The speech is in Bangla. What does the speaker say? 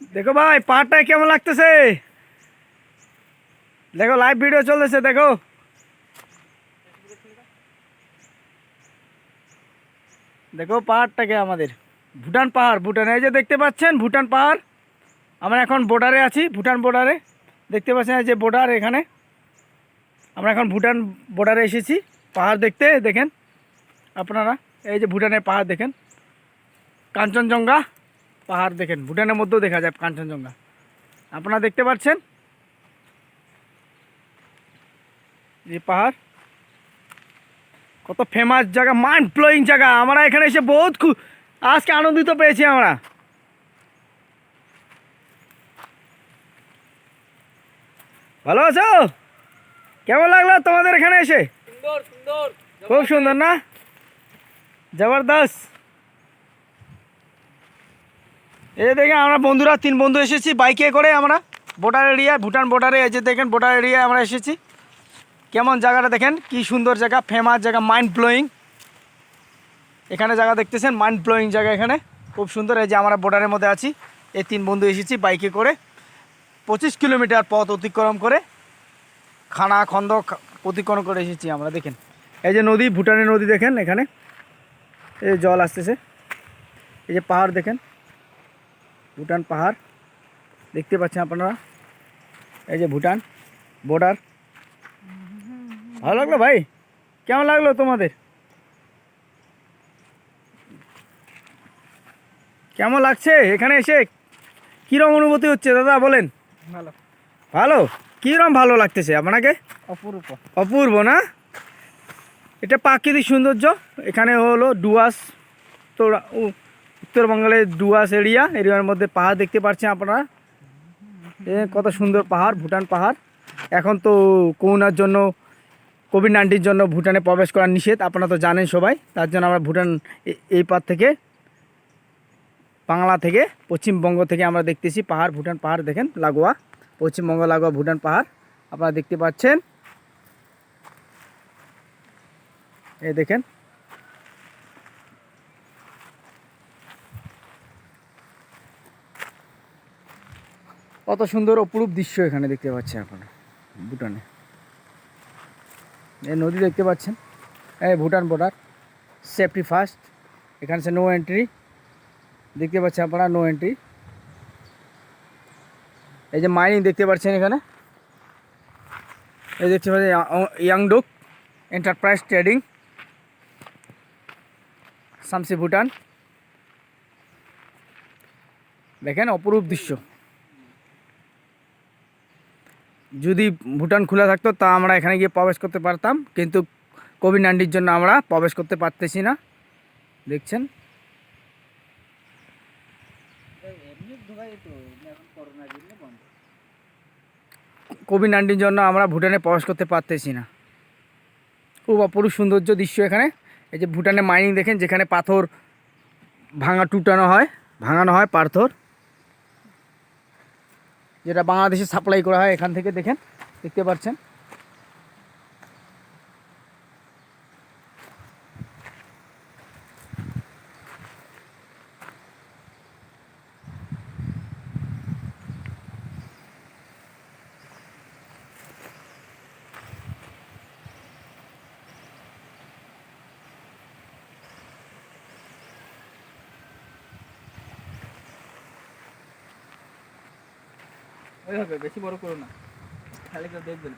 দেখো ভাই পাহাড়টা কেমন লাগতেছে। দেখো লাইভ ভিডিও চলতেছে। দেখো দেখো পাহাড়টাকে আমাদের ভুটান পাহাড়, ভুটান এই যে দেখতে পাচ্ছেন ভুটান পাহাড়। আমরা এখন বর্ডারে আছি, ভুটান বর্ডারে। দেখতে পাচ্ছেন এই যে বর্ডার, এখানে আমরা এখন ভুটান বর্ডারে এসেছি পাহাড় দেখতে। দেখেন আপনারা এই যে ভুটানের পাহাড় দেখেন, কাঞ্চনজঙ্ঘা পাহাড় দেখেন, ভুটানের মধ্যেও দেখা যায় কাঞ্চনজঙ্ঘা। আপনারা দেখতে পাচ্ছেন যে পাহাড় কত ফেমাস জায়গা, মাইন্ড ব্লোয়িং জায়গা। আমরা এখানে এসে বহুত আজকে আনন্দিত পেয়েছি আমরা। ভালো আছো? কেমন লাগলো তোমাদের এখানে এসে? সুন্দর সুন্দর, খুব সুন্দর না? জবরদস্ত। এই দেখে আমরা বন্ধুরা 3 বন্ধু এসেছি বাইকে করে। আমরা বর্ডার এরিয়া, ভুটান বর্ডারে এই যে দেখেন বর্ডার এরিয়ায় আমরা এসেছি। কেমন জায়গাটা দেখেন, কি সুন্দর জায়গা, ফেমাস জায়গা, মাইন্ড ব্লোয়িং। এখানে জায়গা দেখতেছেন, মাইন্ড ব্লোয়িং জায়গা এখানে খুব সুন্দর। এই যে আমরা বর্ডারের মধ্যে আছি, এই 3 বন্ধু এসেছি বাইকে করে 25 কিলোমিটার পথ অতিক্রম করে, খানা খন্দ অতিক্রম করে এসেছি আমরা। দেখেন এই যে নদী, ভুটানের নদী দেখেন, এখানে এই যে জল আসতেছে। এই যে পাহাড় দেখেন, ভুটান পাহাড় দেখতে পাচ্ছেন আপনারা। এই যে ভুটান বর্ডার। ভালো লাগলো ভাই? কেমন লাগলো তোমাদের? কেমন লাগছে এখানে এসে? কীরকম অনুভূতি হচ্ছে দাদা বলেন? ভালো, ভালো। কীরকম ভালো লাগতেছে আপনাকে? অপরূপ। অপূর্ব না? এটা প্রাকৃতিক সৌন্দর্য। এখানে হলো ডুয়ার্স, তো উত্তরবঙ্গের ডুয়ার্স এরিয়ার মধ্যে পাহাড় দেখতে পাচ্ছেন আপনারা। কত সুন্দর পাহাড়, ভুটান পাহাড়। এখন তো করোনার জন্য, কোভিড-19 জন্য ভুটানে প্রবেশ করা নিষেধ, আপনারা তো জানেন সবাই। তার জন্য আমরা ভুটান এই পার থেকে, বাংলা থেকে, পশ্চিমবঙ্গ থেকে আমরা দেখতেছি পাহাড়, ভুটান পাহাড় দেখেন লাগোয়া, পশ্চিমবঙ্গ লাগোয়া ভুটান পাহাড় আপনারা দেখতে পাচ্ছেন। এই দেখেন কত সুন্দর অপরূপ দৃশ্য এখানে দেখতে পাচ্ছেন আপনারা ভুটানে। এই নদী দেখতে পাচ্ছেন, এই ভুটান বর্ডার, সেফটি ফার্স্ট। এখানে সে নো এন্ট্রি দেখতে পাচ্ছেন আপনারা, নো এন্ট্রি। এই যে মাইনিং দেখতে পাচ্ছেন এখানে, এই দেখতে পাচ্ছেন ইয়াংডুক এন্টারপ্রাইজ ট্রেডিং, শামসি ভুটান। দেখেন অপরূপ দৃশ্য। যদি ভুটান খোলা থাকতো তা আমরা এখানে গিয়ে প্রবেশ করতে পারতাম, কিন্তু কোভিড-19 জন্য আমরা প্রবেশ করতে পারতেছি না। দেখছেন কোভিড-19 জন্য আমরা ভুটানে প্রবেশ করতে পারতেছি না। খুব অপরূপ সৌন্দর্য দৃশ্য এখানে। এই যে ভুটানে মাইনিং দেখেন, যেখানে পাথর ভাঙানো হয় পাথর, যেটা বাংলাদেশে সাপ্লাই করা হয় এখান থেকে। দেখেন দেখতে পাচ্ছেন। ওইভাবে বেশি বড় করো না, খালি কেউ দেখবে না।